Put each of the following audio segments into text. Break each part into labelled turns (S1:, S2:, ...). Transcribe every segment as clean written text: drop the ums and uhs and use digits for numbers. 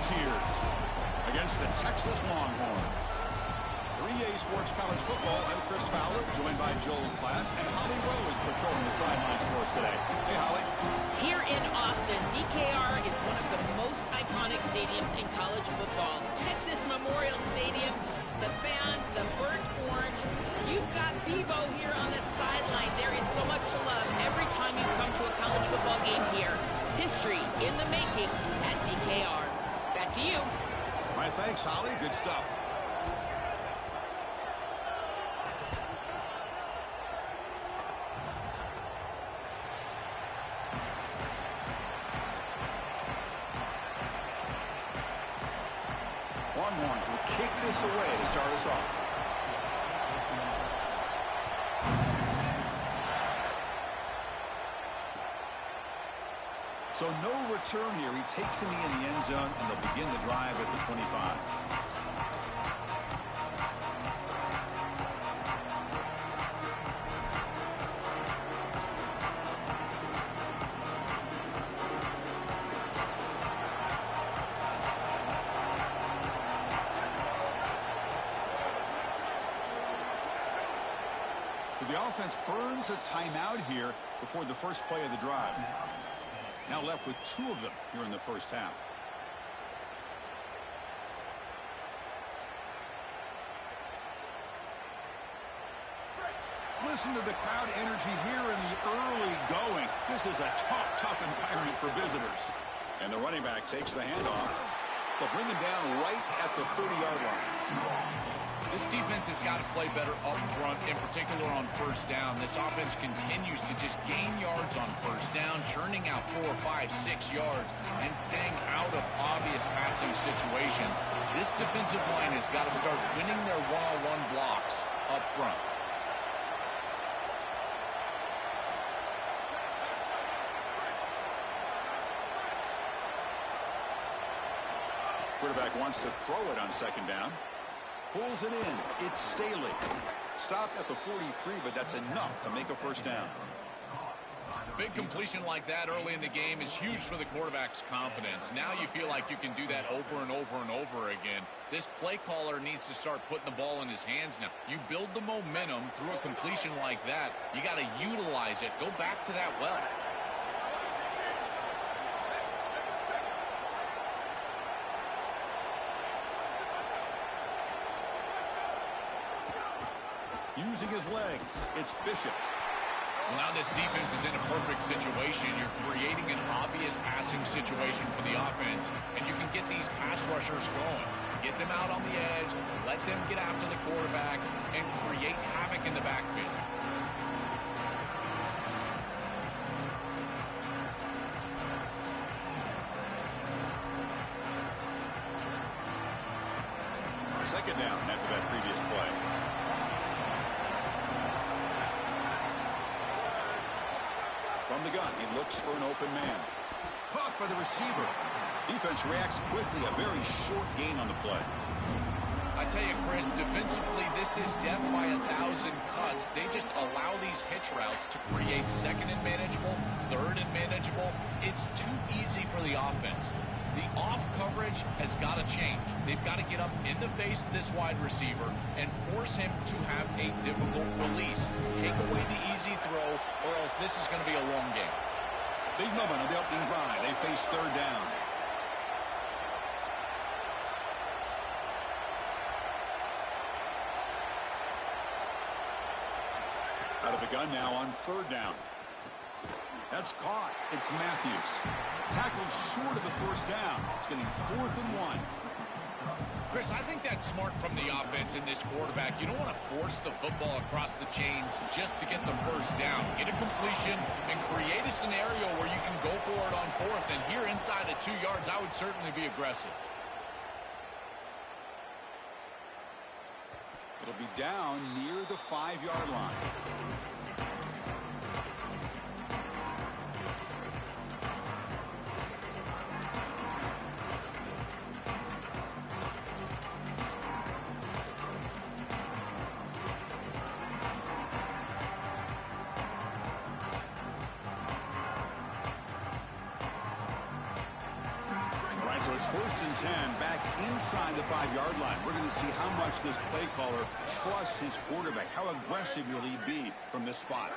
S1: Volunteers against the Texas Longhorns. 3A Sports College Football, I'm Chris Fowler, joined by Joel Klatt, and Holly Rowe is patrolling the sidelines for us today. Hey, Holly.
S2: Here in Austin, DKR is one of the most iconic stadiums in college football. Texas Memorial Stadium, the fans, the burnt orange. You've got Bevo here on the sideline. There is so much love every time you come to a college football game here. History in the making at DKR. Back to you.
S1: All right, thanks, Holly. Good stuff. Longhorns will kick this away to start us off. So no return here. He takes it in the end zone, and they'll begin the drive at the 25. So the offense burns a timeout here before the first play of the drive. Now left with 2 of them here in the first half. Listen to the crowd energy here in the early going. This is a tough environment for visitors. And the running back takes the handoff. They'll bring him down right at the 30-yard line.
S3: This defense has got to play better up front, in particular on first down. This offense continues to just gain yards on first down, churning out 4, 5, 6 yards, and staying out of obvious passing situations. This defensive line has got to start winning their one-on-one blocks up front.
S1: Quarterback wants to throw it on second down. Pulls it in. It's Staley. Stopped at the 43, but that's enough to make a first down.
S3: Big completion like that early in the game is huge for the quarterback's confidence. Now you feel like you can do that over and over and over again. This play caller needs to start putting the ball in his hands now. You build the momentum through a completion like that. You got to utilize it. Go back to that well.
S1: Using his legs, it's Bishop.
S3: Well, now this defense is in a perfect situation. You're creating an obvious passing situation for the offense, and you can get these pass rushers going. Get them out on the edge, let them get after the quarterback, and create havoc in the backfield.
S1: Second down after that previous play. From the gun, he looks for an open man. Caught by the receiver. Defense reacts quickly. A very short gain on the play.
S3: I tell you, Chris, defensively, this is death by 1,000 cuts. They just allow these hitch routes to create second and manageable, third and manageable. It's too easy for the offense. The off coverage has got to change. They've got to get up in the face of this wide receiver and force him to have a difficult release. Take away the easy throw, or else this is going to be a long game.
S1: Big moment on the opening drive. They face third down. Out of the gun now on third down. That's caught. It's Matthews. Tackled short of the first down. It's getting 4th and 1.
S3: Chris, I think that's smart from the offense in this quarterback. You don't want to force the football across the chains just to get the first down. Get a completion and create a scenario where you can go for it on 4th. And here inside of 2 yards, I would certainly be aggressive.
S1: It'll be down near the 5-yard line. So it's 1st and 10 back inside the 5-yard line. We're going to see how much this play caller trusts his quarterback. How aggressive will he be from this spot?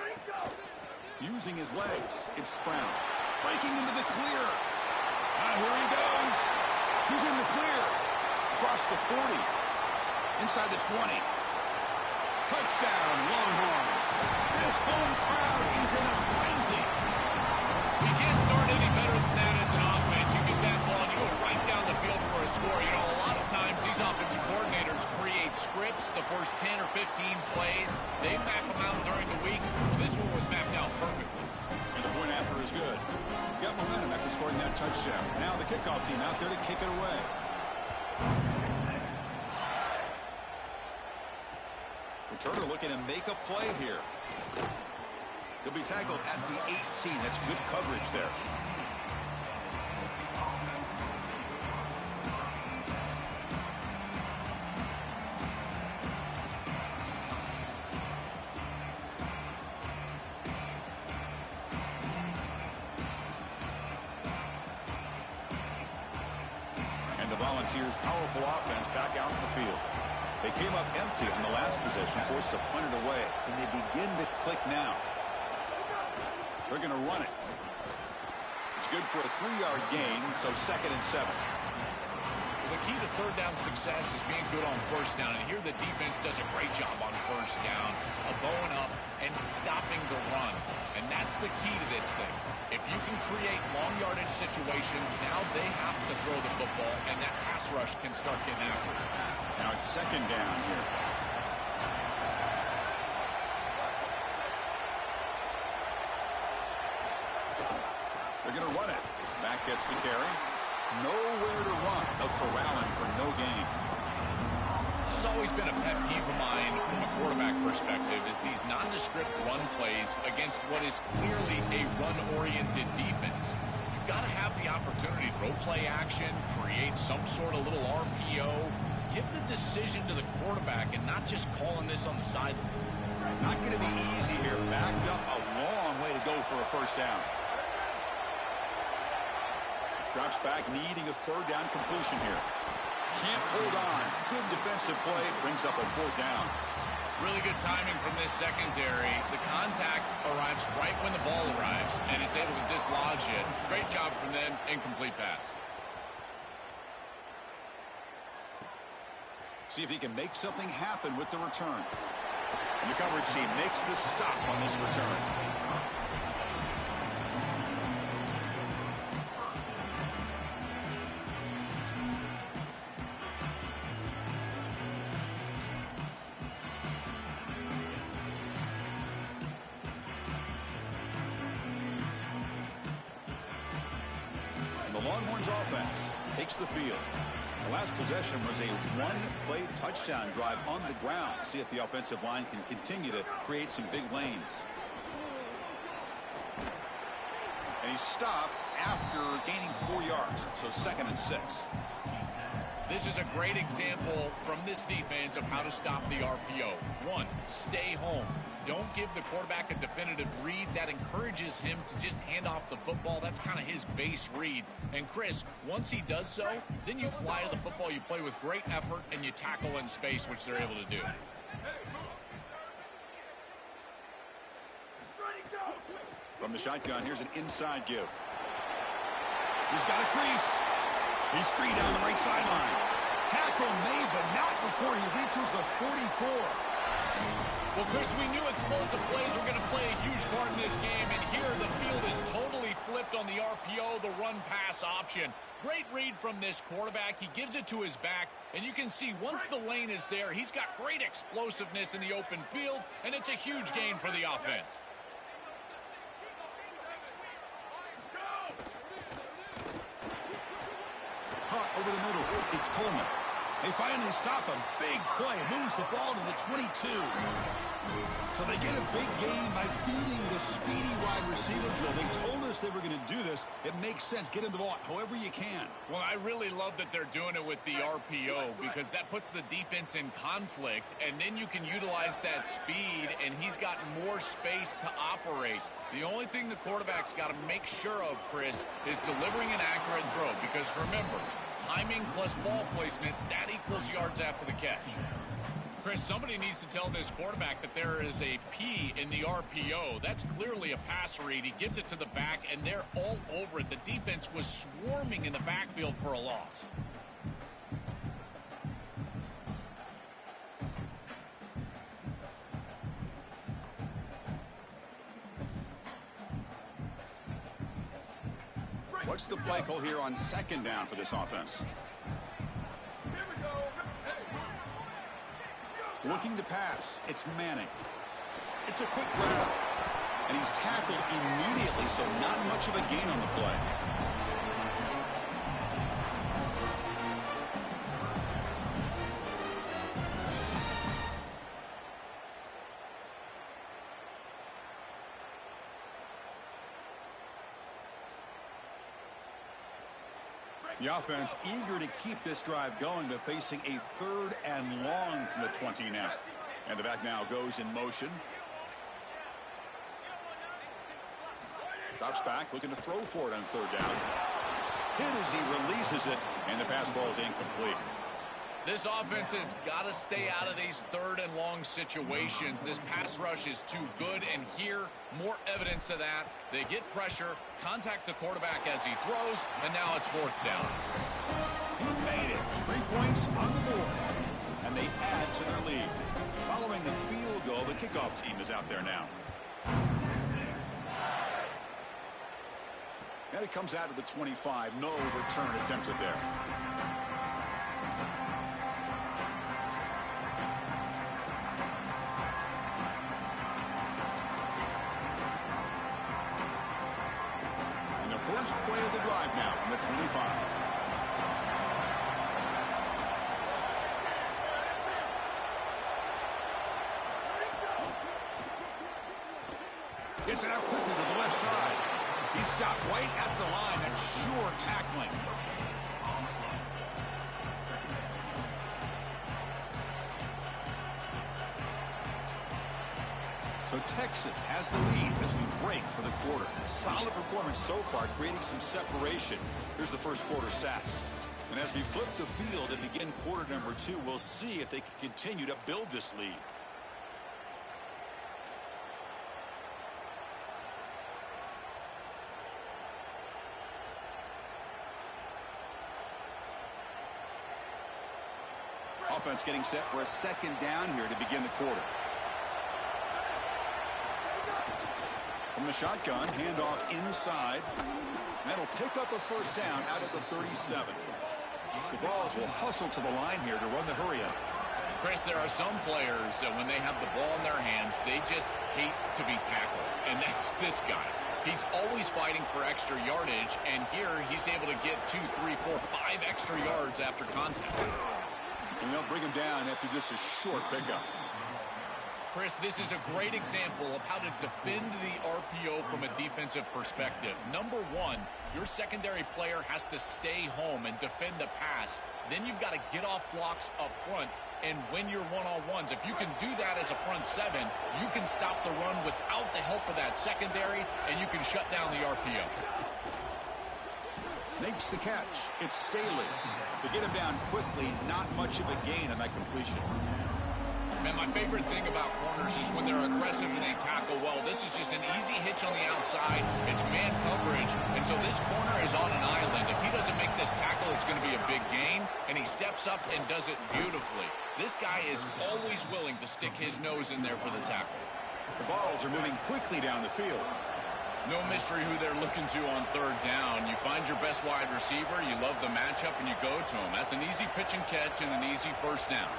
S1: Using his legs, it's Brown. Breaking into the clear. Here he goes. He's in the clear. Across the 40. Inside the 20. Touchdown, Longhorns. This home crowd is in a frenzy.
S3: You can't start any better than that as an offense. You get that ball and you go right down the field for a score. You know, a lot of times these offensive coordinators create scripts, the first 10 or 15 plays. They map them out during the week. Well, this one was mapped out perfectly.
S1: And the point after is good. Got momentum after scoring that touchdown. Now the kickoff team out there to kick it away. Returner looking to make a play here. He'll be tackled at the 18. That's good coverage there. And the Volunteers' powerful offense back out in the field. They came up empty in the last possession, forced to punt it away. And they begin to click now. They're going to run it. It's good for a 3-yard gain, so 2nd and 7.
S3: Well, the key to third down success is being good on first down. And here the defense does a great job on first down, bowing up and stopping the run. And that's the key to this thing. If you can create long yardage situations, now they have to throw the football, and that pass rush can start getting after it.
S1: Now it's 2nd down here. They're going to run it. Back gets the carry. Nowhere to run. They'll corral him for no gain.
S3: This has always been a pet peeve of mine from a quarterback perspective, is these nondescript run plays against what is clearly a run-oriented defense. You've got to have the opportunity to throw play action, create some sort of little RPO, give the decision to the quarterback and not just calling this on the sideline.
S1: Not going to be easy here. Backed up a long way to go for a first down. Drops back, needing a 3rd down completion here. Can't hold on. Good defensive play. Brings up a 4th down.
S3: Really good timing from this secondary. The contact arrives right when the ball arrives, and it's able to dislodge it. Great job from them. Incomplete pass.
S1: See if he can make something happen with the return. And the coverage team makes the stop on this return. And the Longhorns offense takes the field. The last possession was a 1-play touchdown drive on the ground. See if the offensive line can continue to create some big lanes. And he stopped after gaining 4 yards, so 2nd and 6.
S3: This is a great example from this defense of how to stop the RPO. 1, stay home. Don't give the quarterback a definitive read. That encourages him to just hand off the football. That's kind of his base read. And Chris, once he does so, then you fly to the football. You play with great effort, and you tackle in space, which they're able to do.
S1: From the shotgun, here's an inside give. He's got a crease. He's free down the right sideline. Tackle made, but not before he reaches the 44.
S3: Well, Chris, we knew explosive plays were going to play a huge part in this game, and here the field is totally flipped on the RPO, the run-pass option. Great read from this quarterback. He gives it to his back, and you can see once the lane is there, he's got great explosiveness in the open field, and it's a huge gain for the offense.
S1: Caught over the middle. It's Coleman. They finally stop him. Big play. Moves the ball to the 22. So they get a big gain by feeding the speedy wide receiver drill. They told us they were going to do this. It makes sense. Get him the ball however you can.
S3: Well, I really love that they're doing it with the RPO because that puts the defense in conflict, and then you can utilize that speed, and he's got more space to operate. The only thing the quarterback's got to make sure of, Chris, is delivering an accurate throw because, remember, Timing plus ball placement, that equals yards after the catch. Chris, somebody needs to tell this quarterback that there is a P in the RPO. That's clearly a pass read. He gives it to the back, and they're all over it. The defense was swarming in the backfield for a loss.
S1: What's the play call here on second down for this offense? Looking to pass. It's Manning. It's a quick grab. And he's tackled immediately, so not much of a gain on the play. The offense eager to keep this drive going, but facing a 3rd and long from the 20 now. And the back now goes in motion. Drops back, looking to throw for it on 3rd down. Hit as he releases it, and the pass ball is incomplete.
S3: This offense has got to stay out of these 3rd and long situations. This pass rush is too good, and here, more evidence of that. They get pressure, contact the quarterback as he throws, and now it's 4th down.
S1: He made it. 3 points on the board, and they add to their lead. Following the field goal, the kickoff team is out there now. And it comes out of the 25. No return attempted there. First play of the drive now from the 25. Gets it out quickly to the left side. He stopped right at the line. That's sure tackling. So Texas has the lead as we break for the quarter. Solid performance so far, creating some separation. Here's the first quarter stats. And as we flip the field and begin quarter number 2, we'll see if they can continue to build this lead. Offense getting set for a 2nd down here to begin the quarter. From the shotgun, handoff inside. That'll pick up a 1st down out of the 37. The Vols will hustle to the line here to run the hurry up.
S3: Chris, there are some players that when they have the ball in their hands, they just hate to be tackled. And that's this guy. He's always fighting for extra yardage, and here he's able to get 2, 3, 4, 5 extra yards after contact.
S1: And they'll bring him down after just a short pickup.
S3: Chris, this is a great example of how to defend the RPO from a defensive perspective. Number 1, your secondary player has to stay home and defend the pass. Then you've got to get off blocks up front and win your one-on-ones. If you can do that as a front 7, you can stop the run without the help of that secondary, and you can shut down the RPO.
S1: Makes the catch. It's Staley. To get him down quickly, not much of a gain on that completion.
S3: Man, my favorite thing about corners is when they're aggressive and they tackle well. This is just an easy hitch on the outside. It's man coverage, and so this corner is on an island. If he doesn't make this tackle, it's going to be a big gain, and he steps up and does it beautifully. This guy is always willing to stick his nose in there for the tackle.
S1: The Vols are moving quickly down the field.
S3: No mystery who they're looking to on 3rd down. You find your best wide receiver, you love the matchup, and you go to him. That's an easy pitch and catch and an easy 1st down.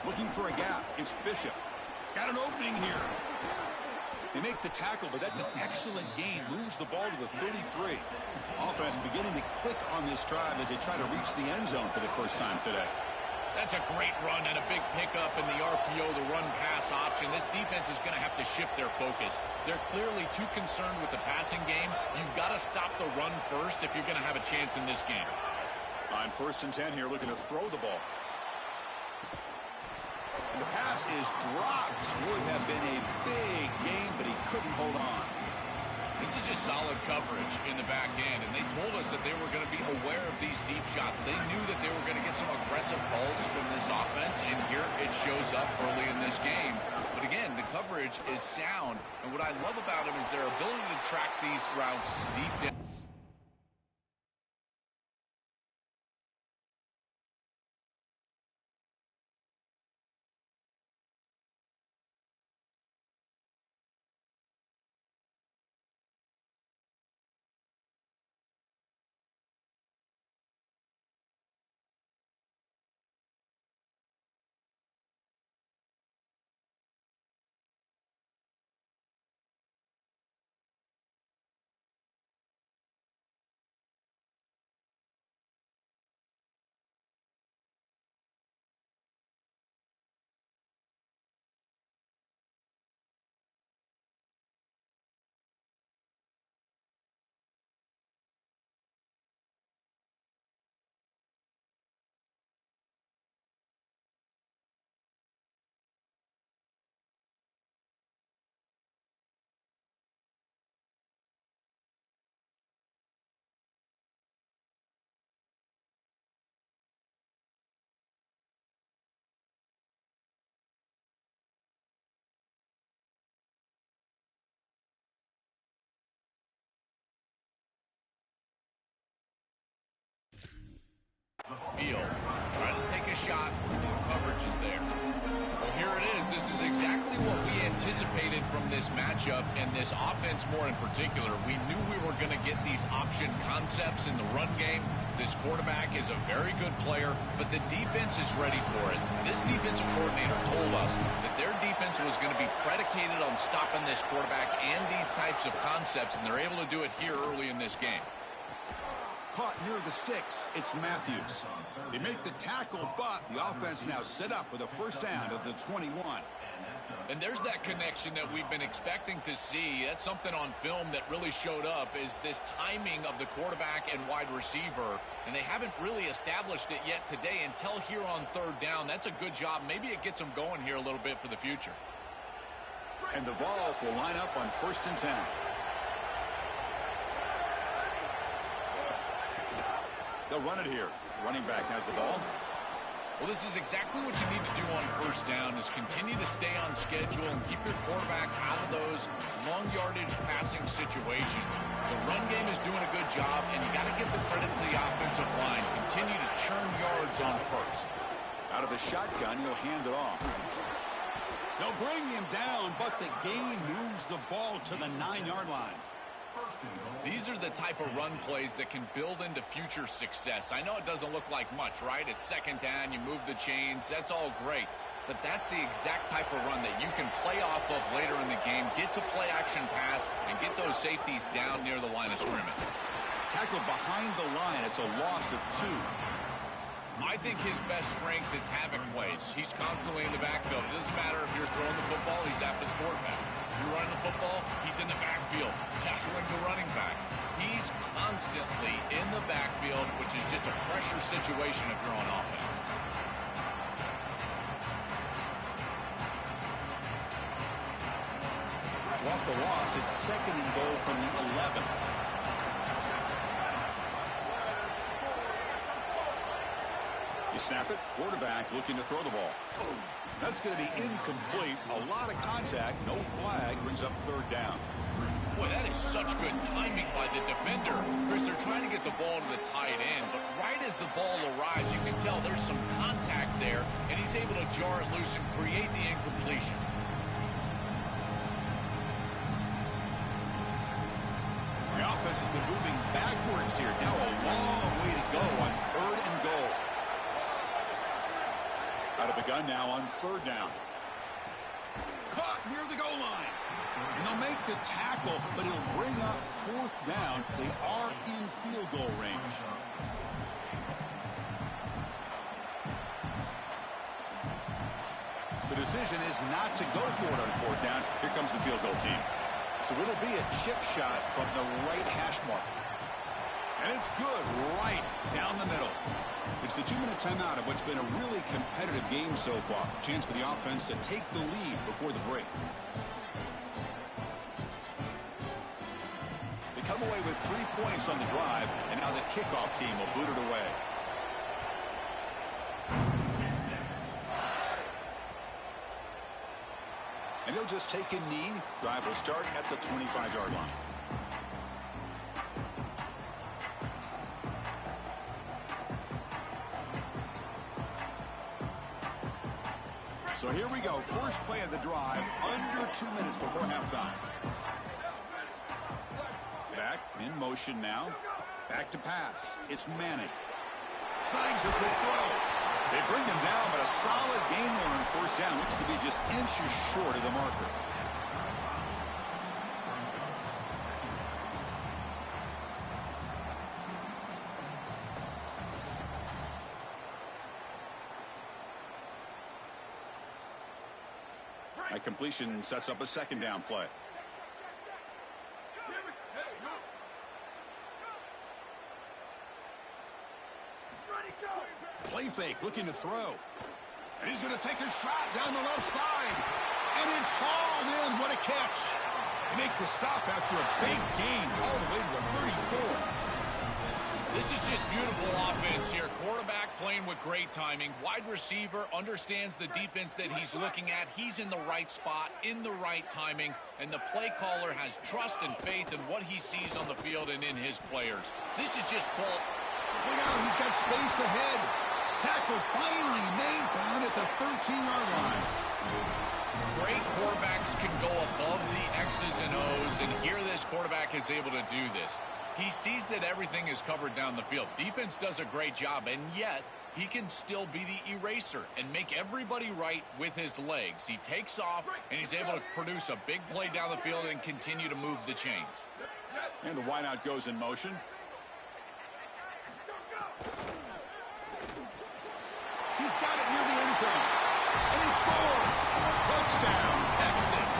S1: Looking for a gap. It's Bishop. Got an opening here. They make the tackle, but that's an excellent gain. Moves the ball to the 33. Offense beginning to click on this drive as they try to reach the end zone for the first time today.
S3: That's a great run and a big pickup in the RPO, the run-pass option. This defense is going to have to shift their focus. They're clearly too concerned with the passing game. You've got to stop the run first if you're going to have a chance in this game.
S1: On 1st and 10 here, looking to throw the ball. And the pass is dropped. Would have been a big game, but he couldn't hold on.
S3: This is just solid coverage in the back end, and they told us that they were going to be aware of these deep shots. They knew that they were going to get some aggressive calls from this offense, and here it shows up early in this game. But again, the coverage is sound, and what I love about them is their ability to track these routes deep down. Field, trying to take a shot, and the coverage is there. Well, here it is. This is exactly what we anticipated from this matchup, and this offense more in particular. We knew we were going to get these option concepts in the run game. This quarterback is a very good player, but the defense is ready for it. This defensive coordinator told us that their defense was going to be predicated on stopping this quarterback and these types of concepts, and they're able to do it here early in this game.
S1: Caught near the sticks. It's Matthews. They make the tackle, but the offense now set up with a first down at the 21.
S3: And there's that connection that we've been expecting to see. That's something on film that really showed up, is this timing of the quarterback and wide receiver. And they haven't really established it yet today until here on third down. That's a good job. Maybe it gets them going here a little bit for the future.
S1: And the Vols will line up on 1st and 10. They'll run it here. Running back has the ball.
S3: Well, this is exactly what you need to do on first down, is continue to stay on schedule and keep your quarterback out of those long yardage passing situations. The run game is doing a good job, and you got to give the credit to the offensive line. Continue to churn yards on first.
S1: Out of the shotgun, he'll hand it off. They'll bring him down, but the gain moves the ball to the 9-yard line.
S3: These are the type of run plays that can build into future success. I know it doesn't look like much, right? It's second down, you move the chains, that's all great. But that's the exact type of run that you can play off of later in the game, get to play action pass, and get those safeties down near the line of scrimmage.
S1: Tackle behind the line, it's a loss of 2.
S3: I think his best strength is havoc plays. He's constantly in the backfield. It doesn't matter if you're throwing the football, he's after the quarterback. You're running the football, he's in the backfield, tackling the running back. He's constantly in the backfield, which is just a pressure situation if you're on offense.
S1: So off the loss, it's 2nd and goal from the 11. You snap it, quarterback looking to throw the ball. That's going to be incomplete. A lot of contact, no flag, brings up third down.
S3: Boy, that is such good timing by the defender. Chris, they're trying to get the ball to the tight end, but right as the ball arrives, you can tell there's some contact there, and he's able to jar it loose and create the incompletion.
S1: The offense has been moving backwards here. Now a long way to go on 3rd and goal. Out of the gun now on 3rd down. Caught near the goal line. And they'll make the tackle, but it'll bring up 4th down. They are in field goal range. The decision is not to go for it on 4th down. Here comes the field goal team. So it'll be a chip shot from the right hash mark. And it's good right down the middle. It's the 2-minute timeout of what's been a really competitive game so far. Chance for the offense to take the lead before the break. They come away with 3 points on the drive, and now the kickoff team will boot it away. And he'll just take a knee. Drive will start at the 25-yard line. So here we go. First play of the drive, under 2 minutes before halftime. Back in motion now. Back to pass. It's Manning. Signs a good throw. They bring him down, but a solid game there on first down. Looks to be just inches short of the marker. A completion sets up a second down play. Play fake, looking to throw. And he's going to take a shot down the left side. And it's hauled in. What a catch. They make the stop after a big gain all the way to the 34.
S3: This is just beautiful offense here. Quarterback playing with great timing. Wide receiver understands the defense that he's looking at. He's in the right spot, in the right timing, and the play caller has trust and faith in what he sees on the field and in his players. This is just quality.
S1: Look out, he's got space ahead. Tackle finally made down at the 13-yard line.
S3: Great quarterbacks can go above the X's and O's, and here this quarterback is able to do this. He sees that everything is covered down the field. Defense does a great job, and yet he can still be the eraser and make everybody right with his legs. He takes off, and he's able to produce a big play down the field and continue to move the chains.
S1: And the wideout goes in motion. He's got it near the end zone. And he scores. Touchdown, Texas.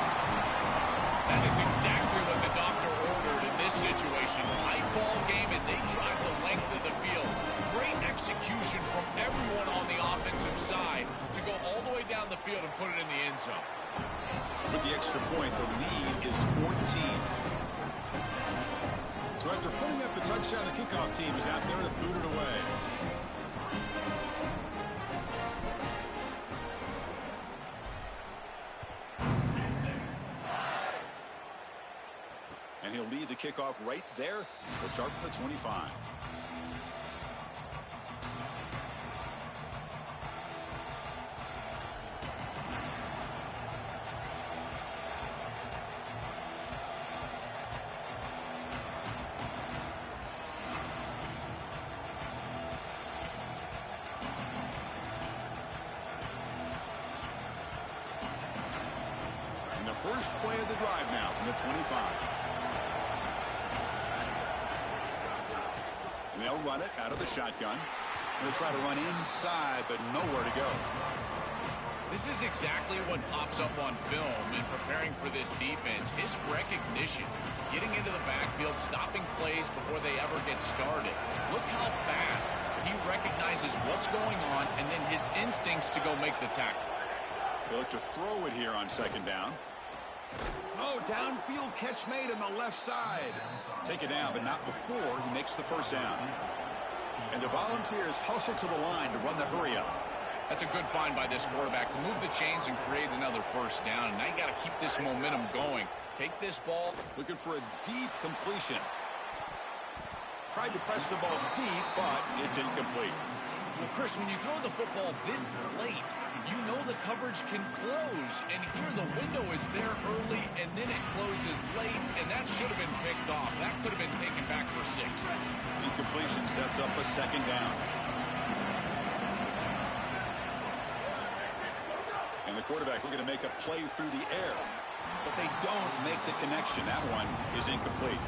S3: That is exactly what the doctor ordered in this situation. Tight ball game, and they drive the length of the field. Great execution from everyone on the offensive side to go all the way down the field and put it in the end zone.
S1: With the extra point, the lead is 14. So after putting up the touchdown, the kickoff team is out there to boot it away. And he'll lead the kickoff right there. We'll start from the 25. And the first play of the drive now from the 25. And they'll run it out of the shotgun. They'll try to run inside, but nowhere to go.
S3: This is exactly what pops up on film in preparing for this defense. His recognition, getting into the backfield, stopping plays before they ever get started. Look how fast he recognizes what's going on, and then his instincts to go make the tackle.
S1: They look to throw it here on second down. Oh, downfield catch made on the left side. Take it down, but not before he makes the first down. And the Volunteers hustle to the line to run the hurry-up.
S3: That's a good find by this quarterback to move the chains and create another first down. And now you got to keep this momentum going. Take this ball.
S1: Looking for a deep completion. Tried to press the ball deep, but it's incomplete.
S3: Well, Chris, when you throw the football this late, you know the coverage can close. And here the window is there early, and then it closes late, and that should have been picked off. That could have been taken back for 6.
S1: Incompletion sets up a second down. And the quarterback looking to make a play through the air. But they don't make the connection. That one is incomplete.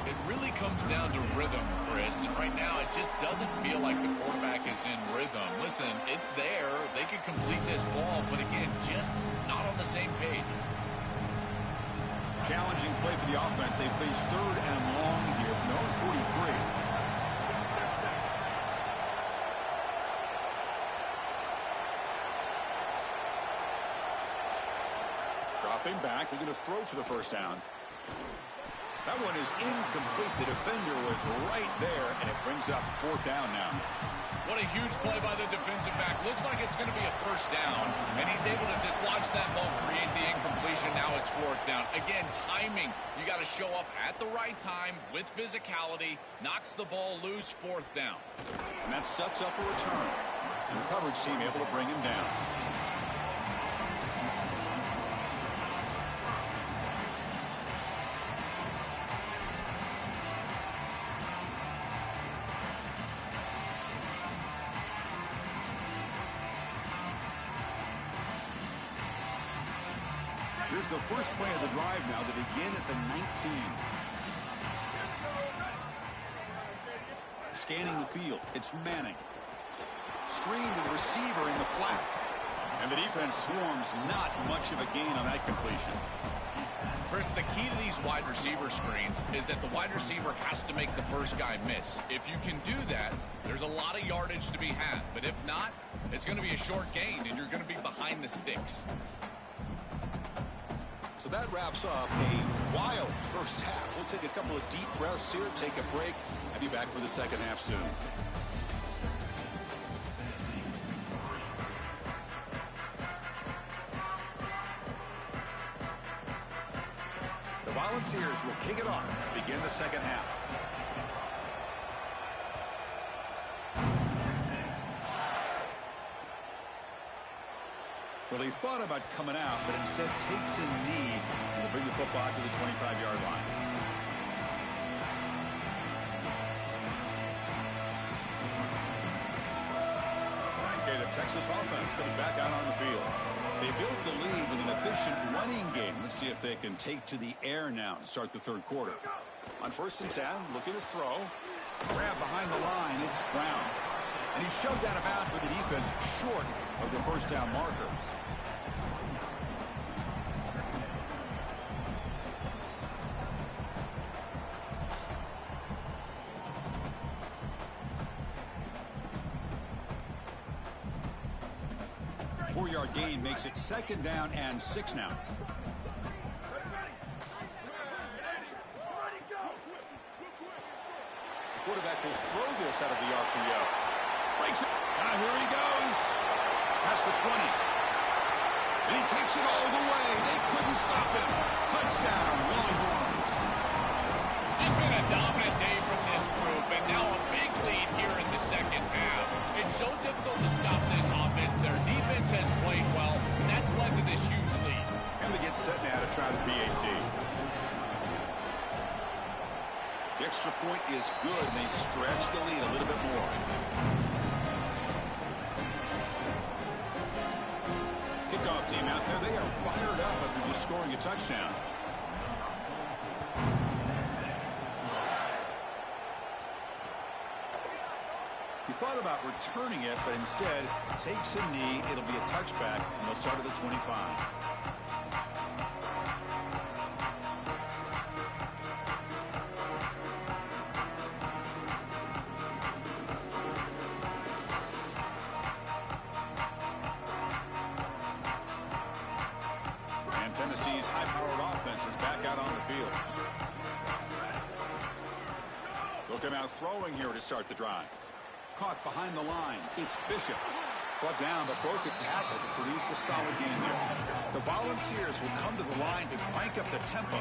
S3: It really comes down to rhythm, Chris, and right now it just doesn't feel like the quarterback is in rhythm. Listen, it's there. They could complete this ball, but again, just not on the same page.
S1: Challenging play for the offense. They face 3rd and long here from their own 43. Dropping back, looking to throw for the first down. That one is incomplete. The defender was right there, and it brings up fourth down now.
S3: What a huge play by the defensive back. Looks like it's going to be a first down, and he's able to dislodge that ball, create the incompletion. Now it's fourth down. Again, timing. You got to show up at the right time with physicality. Knocks the ball loose, fourth down.
S1: And that sets up a return. And the coverage team able to bring him down. Here's the first play of the drive now to begin at the 19. Scanning the field, it's Manning. Screen to the receiver in the flat. And the defense swarms, not much of a gain on that completion.
S3: Chris, the key to these wide receiver screens is that the wide receiver has to make the first guy miss. If you can do that, there's a lot of yardage to be had. But if not, it's going to be a short gain, and you're going to be behind the sticks.
S1: So that wraps up a wild first half. We'll take a couple of deep breaths here, take a break. I'll be back for the second half soon. The Volunteers will kick it off to begin the second half. Well, he thought about coming out, but instead takes a knee to bring the football to the 25-yard line. Okay, the Texas offense comes back out on the field. They built the lead with an efficient running game. Let's see if they can take to the air now to start the third quarter. On 1st and 10, looking to throw. Grab behind the line, it's Brown. And he's shoved out of bounds with the defense short of the first down marker. Four-yard gain makes it 2nd down and 6 now. The quarterback will throw this out of the RPO. Breaks it. Now here he goes. Past the 20. And he takes it all the way. They couldn't stop him. Touchdown, Longhorns.
S3: Just been a dominant day from this group, and now a big lead here in the second half. It's so difficult to stop this offense. Their defense has played well, and that's led to this huge lead.
S1: And they get set now to try the PAT. The extra point is good, and they stretch the lead a little bit more. Kickoff team out there, they are fired up after just scoring a touchdown. He thought about returning it, but instead takes a knee. It'll be a touchback, and they'll start at the 25. Tennessee's high-powered offense is back out on the field. They'll come out throwing here to start the drive. Caught behind the line. It's Bishop. Brought down, but broke a tackle to produce a solid gain there. The Volunteers will come to the line to crank up the tempo.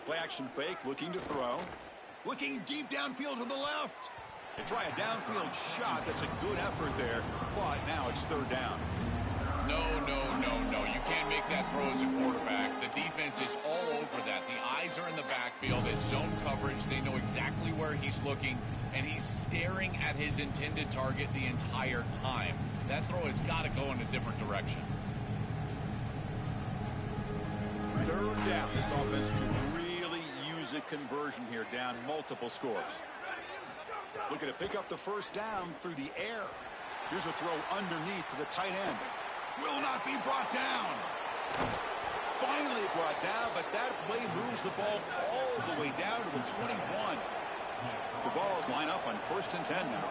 S1: Play action fake, looking to throw. Looking deep downfield to the left. They try a downfield shot. That's a good effort there, but now it's 3rd down.
S3: No. You can't make that throw as a quarterback. The defense is all over that. The eyes are in the backfield. It's zone coverage. They know exactly where he's looking, and he's staring at his intended target the entire time. That throw has got to go in a different direction.
S1: 3rd down. This offense could really use a conversion here, down multiple scores. Looking to pick up the first down through the air. Here's a throw underneath to the tight end. Will not be brought down. Finally brought down, but that play moves the ball all the way down to the 21. The Vols line up on 1st and 10 now.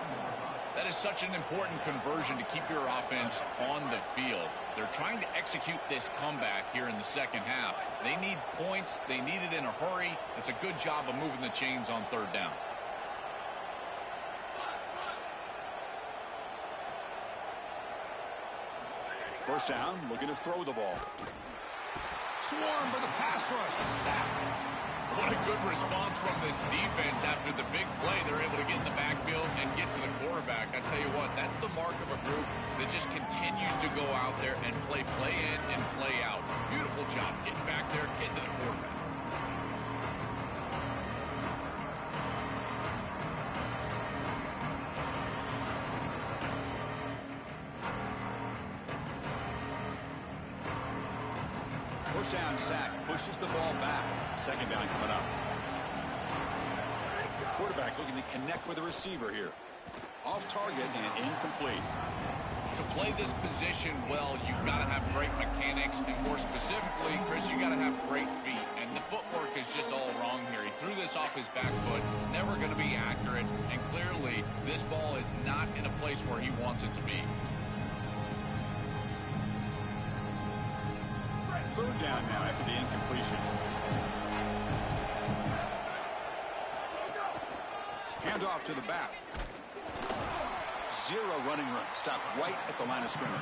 S3: That is such an important conversion to keep your offense on the field. They're trying to execute this comeback here in the second half. They need points. They need it in a hurry. It's a good job of moving the chains on 3rd down.
S1: First down, looking to throw the ball. Swarmed by the pass rush. A sack.
S3: What a good response from this defense after the big play. They're able to get in the backfield and get to the quarterback. I tell you what, that's the mark of a group that just continues to go out there and play in and play out. Beautiful job getting back there, getting to the quarterback.
S1: First down sack, pushes the ball back. 2nd down coming up. Quarterback looking to connect with the receiver here. Off target and incomplete.
S3: To play this position well, you've got to have great mechanics, and more specifically, Chris, you got to have great feet. And the footwork is just all wrong here. He threw this off his back foot, never going to be accurate, and clearly this ball is not in a place where he wants it to be.
S1: 3rd down now after the incompletion. Hand off to the back. 0 running room. Stopped right at the line of scrimmage.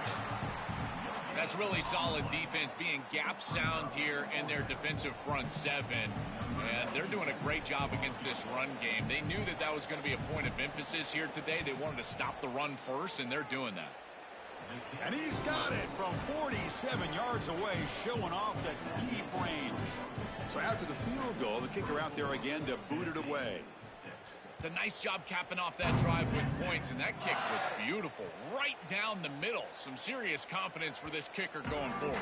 S3: That's really solid defense, being gap sound here in their defensive front 7. And they're doing a great job against this run game. They knew that that was going to be a point of emphasis here today. They wanted to stop the run first, and they're doing that.
S1: And he's got it from 47 yards away, showing off that deep range. So after the field goal, the kicker out there again to boot it away.
S3: It's a nice job capping off that drive with points, and that kick was beautiful. Right down the middle. Some serious confidence for this kicker going forward.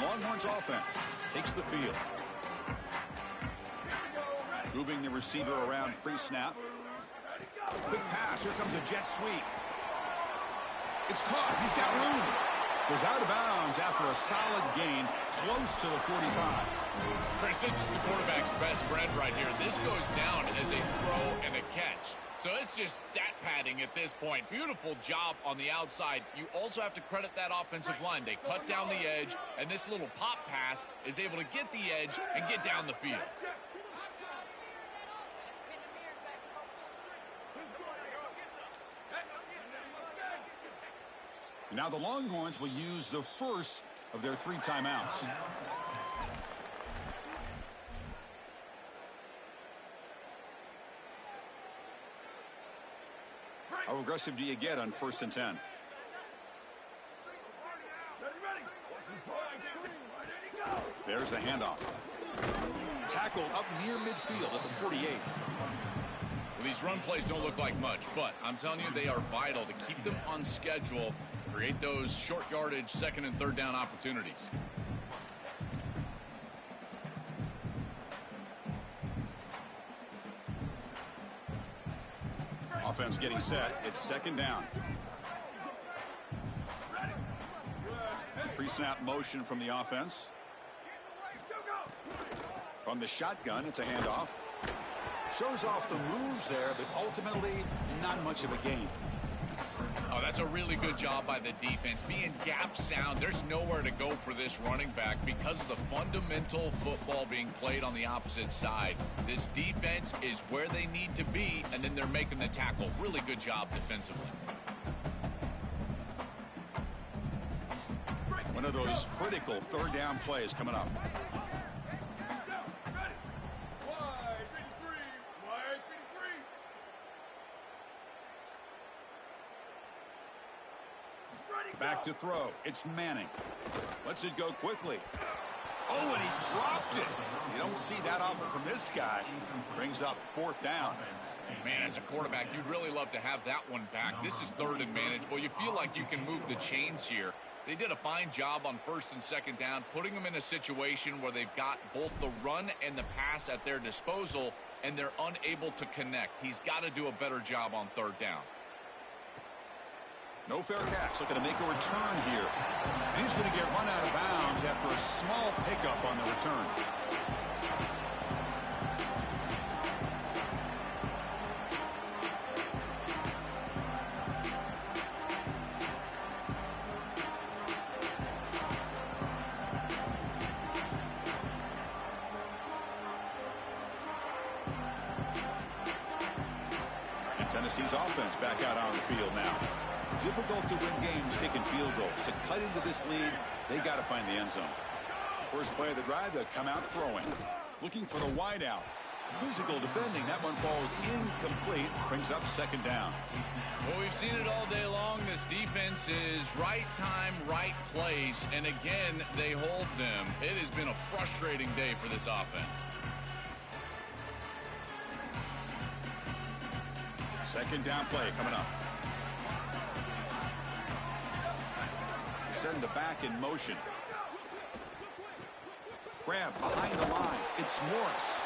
S1: Longhorns offense takes the field. Moving the receiver around pre-snap. Quick pass. Here comes a jet sweep. It's caught. He's got room. Goes out of bounds after a solid gain close to the 45.
S3: Chris, this is the quarterback's best friend right here. This goes down as a throw and a catch. So it's just stat padding at this point. Beautiful job on the outside. You also have to credit that offensive line. They cut down the edge, and this little pop pass is able to get the edge and get down the field.
S1: Now the Longhorns will use the first of their 3 timeouts. How aggressive do you get on 1st and 10? There's the handoff. Tackled up near midfield at the 48.
S3: Well, these run plays don't look like much, but I'm telling you, they are vital to keep them on schedule, create those short yardage 2nd and 3rd down opportunities.
S1: Offense getting set. It's 2nd down. Pre-snap motion from the offense. From the shotgun, it's a handoff. Shows off the moves there, but ultimately not much of a gain.
S3: Oh, that's a really good job by the defense. Being gap sound, there's nowhere to go for this running back because of the fundamental football being played on the opposite side. This defense is where they need to be, and then they're making the tackle. Really good job defensively.
S1: One of those critical 3rd down plays coming up. Back to throw. It's Manning. Lets it go quickly. Oh, and he dropped it. You don't see that often from this guy. Brings up 4th down.
S3: Man, as a quarterback, you'd really love to have that one back. This is third and manageable. You feel like you can move the chains here. They did a fine job on first and second down, putting them in a situation where they've got both the run and the pass at their disposal, and they're unable to connect. He's got to do a better job on third down.
S1: No fair catch. Looking to make a return here. And he's going to get run out of bounds after a small pickup on the return. Tennessee's offense back out on the field now. Difficult to win games kicking field goals. To cut into this lead, they got to find the end zone. First play of the drive, they'll come out throwing. Looking for the wide out. Physical defending. That one falls incomplete. Brings up second down.
S3: Well, we've seen it all day long. This defense is right time, right place. And again, they hold them. It has been a frustrating day for this offense.
S1: Second down play coming up. Send the back in motion. Grab behind the line. It's Morris.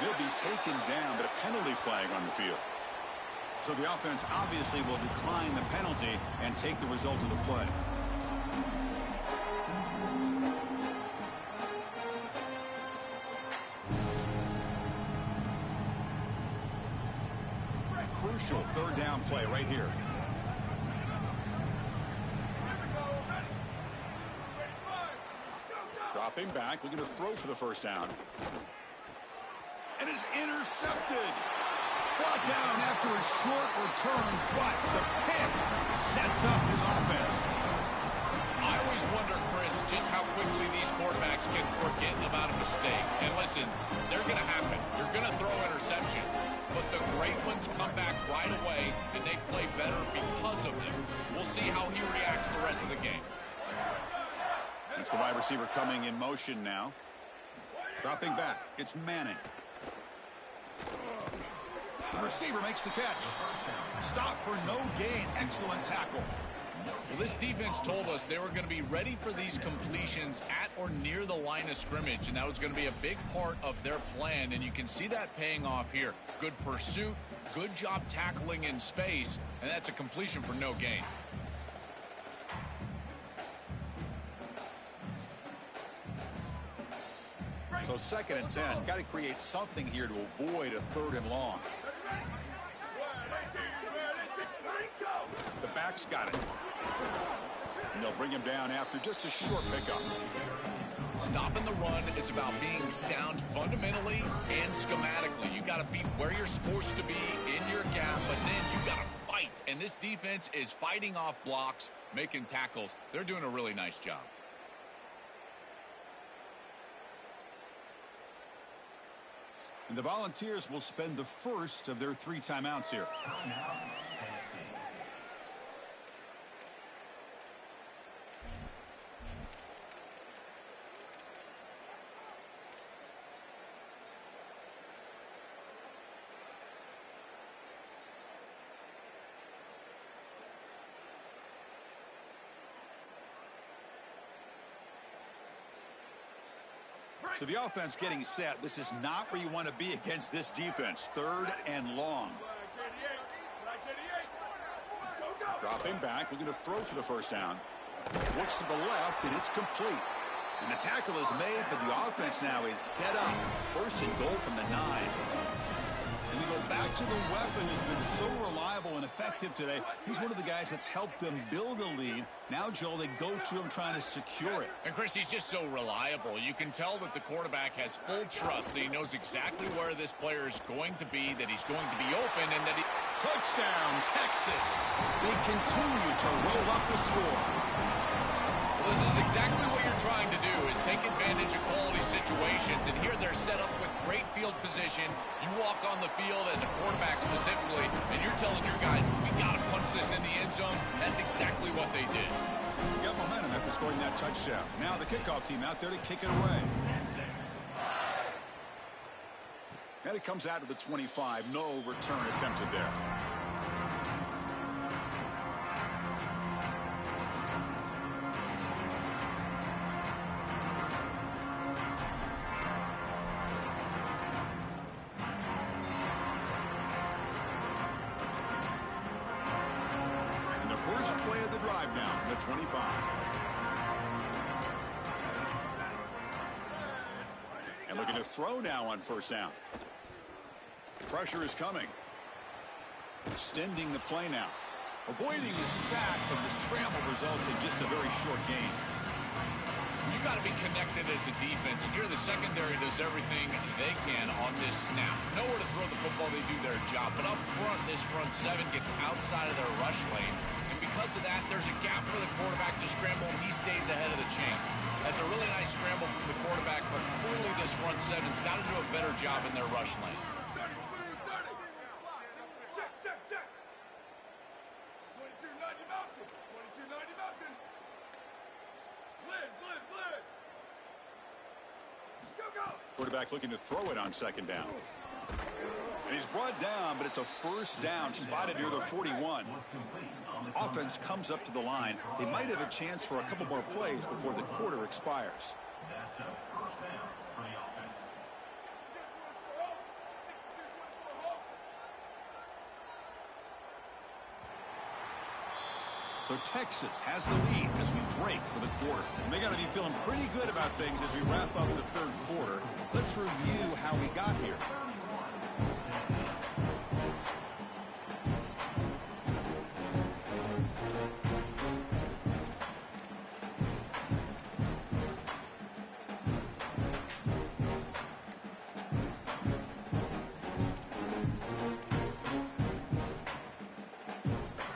S1: He'll be taken down, but a penalty flag on the field. So the offense obviously will decline the penalty and take the result of the play. Crucial third down play right here. Dropping back, looking to throw for the first down. And is intercepted. Brought down after a short return, but the pick sets up his offense.
S3: I always wonder, Chris, just how quickly these quarterbacks can forget about a mistake. And listen, they're going to happen. You're going to throw interceptions. But the great ones come back right away, and they play better because of them. We'll see how he reacts the rest of the game.
S1: It's the wide receiver coming in motion now. Dropping back. It's Manning. The receiver makes the catch. Stop for no gain. Excellent tackle.
S3: Well, this defense told us they were going to be ready for these completions at or near the line of scrimmage, and that was going to be a big part of their plan, and you can see that paying off here. Good pursuit, good job tackling in space, and that's a completion for no gain.
S1: So 2nd and 10. Got to create something here to avoid a third and long. The back's got it. And they'll bring him down after just a short pickup.
S3: Stopping the run is about being sound fundamentally and schematically. You got to be where you're supposed to be in your gap, but then you got to fight. And this defense is fighting off blocks, making tackles. They're doing a really nice job.
S1: And the Volunteers will spend the first of their 3 timeouts here. So the offense getting set. This is not where you want to be against this defense. 3rd and long. Dropping back, looking to throw for the first down. Looks to the left, and it's complete. And the tackle is made, but the offense now is set up. 1st and goal from the 9. And you go back to the weapon who's been so reliable and effective today. He's one of the guys that's helped them build a lead. Now, Joel, they go to him trying to secure it.
S3: And, Chris, he's just so reliable. You can tell that the quarterback has full trust that he knows exactly where this player is going to be, that he's going to be open, and that he...
S1: Touchdown, Texas. They continue to roll up the score.
S3: Well, this is exactly what you're trying to do, is take advantage of quality situations. And here they're set up with great field position. You walk on the field as a quarterback specifically, and you're telling your guys, we got to punch this in the end zone. That's exactly what they did.
S1: Got momentum after scoring that touchdown. Now the kickoff team out there to kick it away. And And it comes out to the 25. No return attempted there. And the first play of the drive now from the 25. And looking to throw now on first down. Pressure is coming. Extending the play now. Avoiding the sack, but the scramble results in just a very short gain.
S3: You got to be connected as a defense, and here the secondary does everything they can on this snap. Nowhere to throw the football, they do their job. But up front, this front seven gets outside of their rush lanes. And because of that, there's a gap for the quarterback to scramble, and he stays ahead of the chains. That's a really nice scramble from the quarterback, but clearly this front seven's got to do a better job in their rush lane.
S1: Quarterback looking to throw it on second down. And he's brought down, but it's a first down spotted near the 41. Offense comes up to the line. They might have a chance for a couple more plays before the quarter expires.
S4: That's a first down for the offense.
S1: So Texas has the lead as we break for the quarter. And they got to be feeling pretty good about things as we wrap up the third quarter. Let's review how we got here.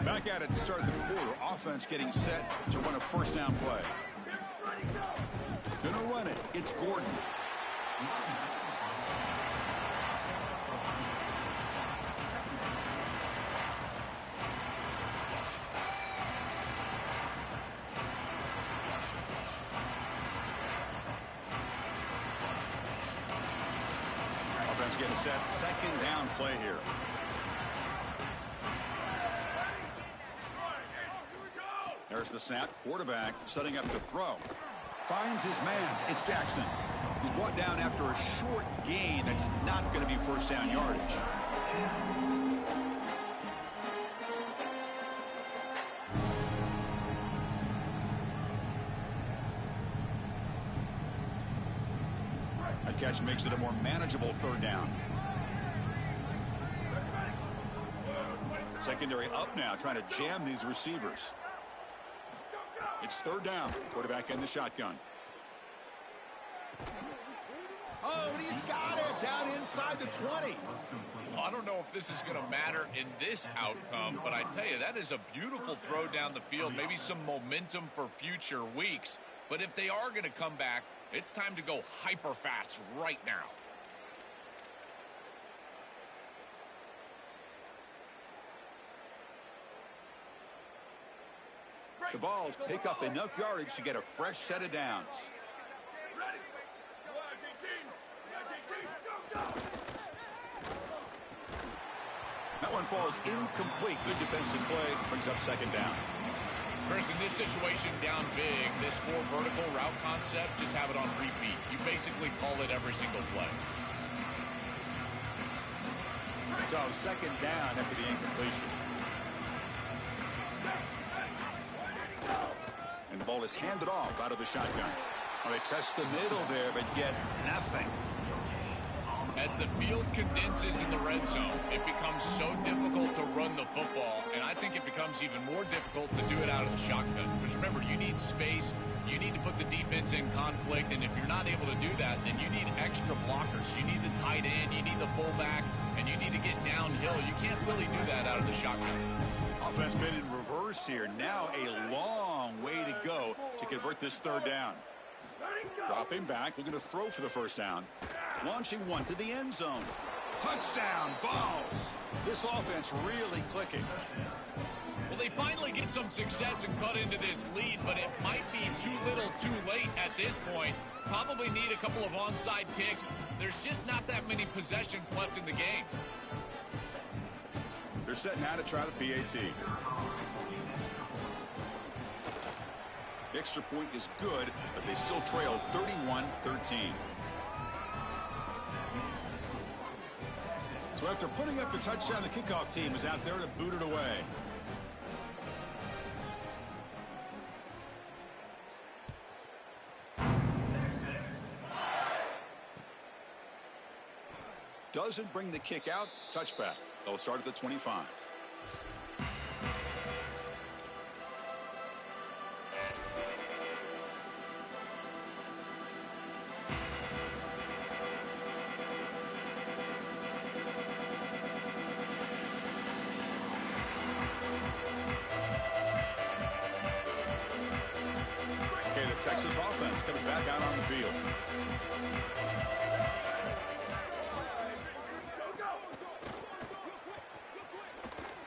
S1: Back at it to start the quarter. Offense getting set to run a first down play. Gonna run it. It's Gordon. Offense getting set. Second down play here. There's the snap. Quarterback setting up to throw. Finds his man. It's Jackson. He's brought down after a short gain that's not going to be first down yardage. That catch makes it a more manageable third down. Secondary up now, trying to jam these receivers. It's third down. Quarterback in the shotgun. Oh, and he's got it down inside the 20.
S3: Well, I don't know if this is going to matter in this outcome, but I tell you, that is a beautiful throw down the field. Maybe some momentum for future weeks. But if they are going to come back, it's time to go hyper fast right now.
S1: The Vols pick up enough yardage to get a fresh set of downs. That one falls incomplete. Good defensive play. Brings up second down.
S3: Chris, in this situation down big, this 4 vertical route concept, just have it on repeat. You basically call it every single play.
S1: So second down after the incompletion. And the ball is handed off out of the shotgun. Well, they test the middle there, but get nothing.
S3: As the field condenses in the red zone, it becomes so difficult to run the football, and I think it becomes even more difficult to do it out of the shotgun. Because remember, you need space, you need to put the defense in conflict, and if you're not able to do that, then you need extra blockers. You need the tight end, you need the fullback, and you need to get downhill. You can't really do that out of the shotgun.
S1: Offense been in reverse here. Now a long way to go to convert this third down. Dropping back, looking to throw for the first down. Launching one to the end zone. Touchdown, Vols. This offense really clicking.
S3: Well, they finally get some success and cut into this lead, but it might be too little too late at this point. Probably need a couple of onside kicks. There's just not that many possessions left in the game.
S1: They're setting out to try the PAT. The extra point is good, but they still trail 31-13. So after putting up the touchdown, the kickoff team is out there to boot it away. Doesn't bring the kick out. Touchback. They'll start at the 25. Okay, the Texas offense comes back out on the field.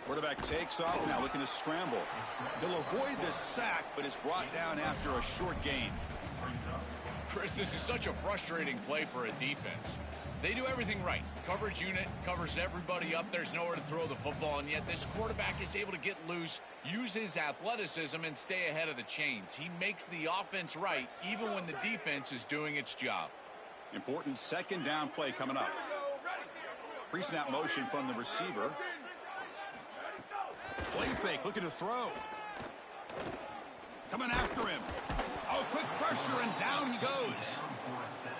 S1: Quarterback takes off, now looking to scramble. He'll avoid the sack, but is brought down after a short gain.
S3: Chris, this is such a frustrating play for a defense. They do everything right. Coverage unit covers everybody up. There's nowhere to throw the football, and yet this quarterback is able to get loose, use his athleticism, and stay ahead of the chains. He makes the offense right, even when the defense is doing its job.
S1: Important second down play coming up. Pre-snap motion from the receiver. Play fake, looking to throw. Coming after him. Oh, quick pressure, and down he goes.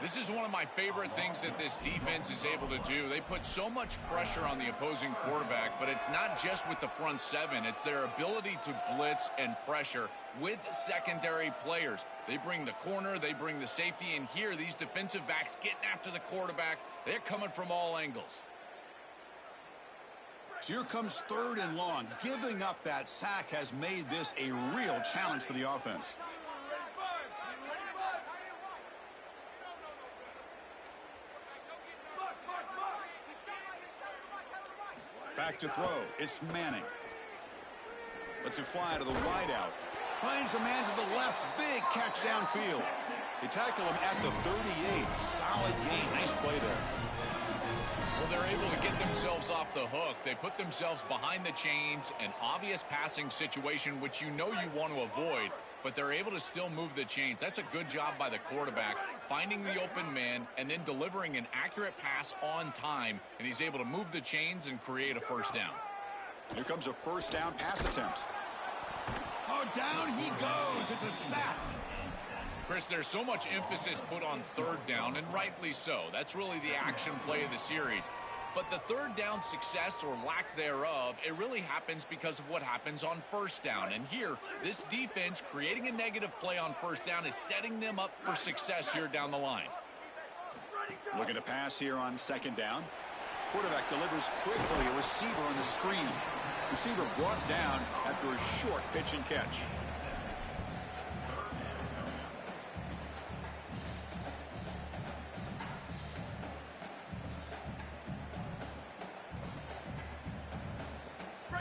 S3: This is one of my favorite things that this defense is able to do. They put so much pressure on the opposing quarterback, but it's not just with the front seven. It's their ability to blitz and pressure with secondary players. They bring the corner, they bring the safety, and here these defensive backs getting after the quarterback. They're coming from all angles.
S1: So here comes 3rd and long. Giving up that sack has made this a real challenge for the offense. Back to throw. It's Manning. Lets it fly to the wideout. Finds a man to the left. Big catch downfield. They tackle him at the 38. Solid gain. Nice play there.
S3: Well, they're able to get themselves off the hook. They put themselves behind the chains, an obvious passing situation, which you know you want to avoid, but they're able to still move the chains. That's a good job by the quarterback, finding the open man and then delivering an accurate pass on time, and he's able to move the chains and create a first down.
S1: Here comes a first down pass attempt. Oh, down he goes. It's a sack.
S3: Chris, there's so much emphasis put on 3rd down, and rightly so. That's really the action play of the series. But the 3rd down success or lack thereof, it really happens because of what happens on 1st down. And here, this defense creating a negative play on 1st down is setting them up for success here down the line.
S1: Looking to pass here on 2nd down. Quarterback delivers quickly. A receiver on the screen. Receiver brought down after a short pitch and catch.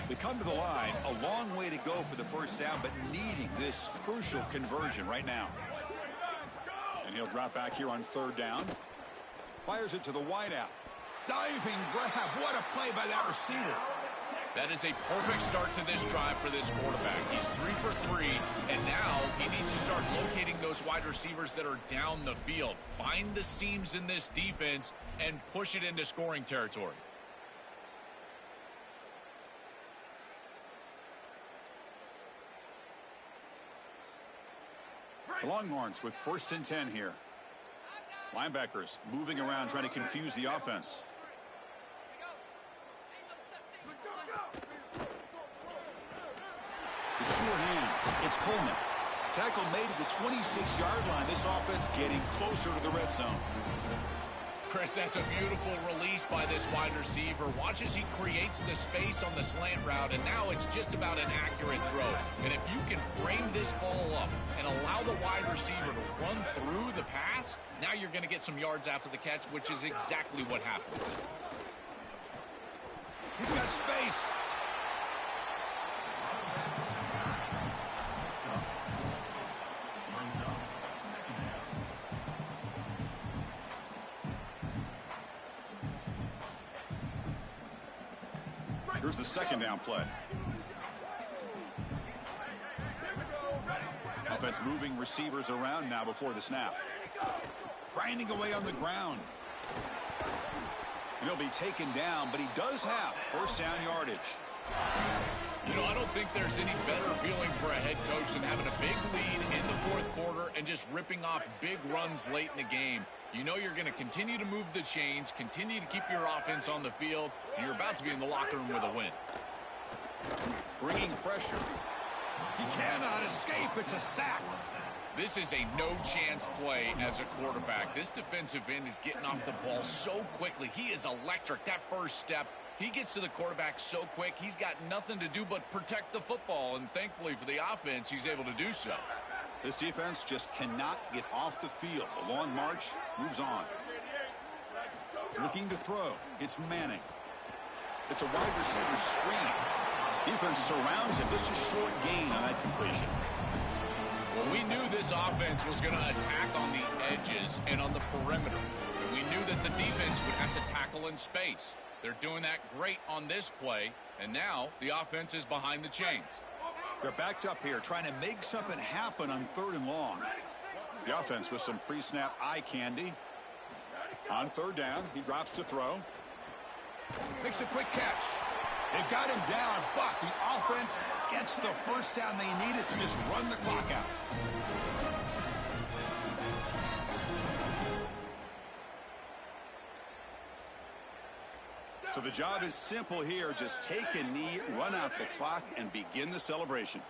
S1: They come to the line, a long way to go for the first down, but needing this crucial conversion right now. And he'll drop back here on 3rd down. Fires it to the wideout. Diving grab. What a play by that receiver.
S3: That is a perfect start to this drive for this quarterback. He's 3 for 3, and now he needs to start locating those wide receivers that are down the field. Find the seams in this defense and push it into scoring territory.
S1: The Longhorns with 1st and 10 here. Linebackers moving around trying to confuse the offense. The sure hands. It's Coleman. Tackle made at the 26-yard line. This offense getting closer to the red zone.
S3: Chris, that's a beautiful release by this wide receiver. Watch as he creates the space on the slant route, and now it's just about an accurate throw. And if you can frame this ball up and allow the wide receiver to run through the pass, now you're going to get some yards after the catch, which is exactly what happens.
S1: He's got space. Here's the second down play. Offense moving receivers around now before the snap. Grinding away on the ground. And he'll be taken down, but he does have first down yardage.
S3: You know, I don't think there's any better feeling for a head coach than having a big lead in the fourth quarter and just ripping off big runs late in the game. You know you're going to continue to move the chains, continue to keep your offense on the field, and you're about to be in the locker room with a win.
S1: Bringing pressure. He cannot escape. It's a sack.
S3: This is a no-chance play as a quarterback. This defensive end is getting off the ball so quickly. He is electric. That first step, he gets to the quarterback so quick, he's got nothing to do but protect the football, and thankfully for the offense, he's able to do so.
S1: This defense just cannot get off the field. The long march moves on. Looking to throw. It's Manning. It's a wide receiver screen. Defense surrounds him. Just a short gain on that completion.
S3: Well, we knew this offense was going to attack on the edges and on the perimeter. And we knew that the defense would have to tackle in space. They're doing that great on this play, and now the offense is behind the chains.
S1: They're backed up here trying to make something happen on 3rd and long. The offense with some pre-snap eye candy. On 3rd down, he drops to throw. Makes a quick catch. They've got him down, but the offense gets the first down they needed to just run the clock out. So the job is simple here. Just take a knee, run out the clock, and begin the celebration.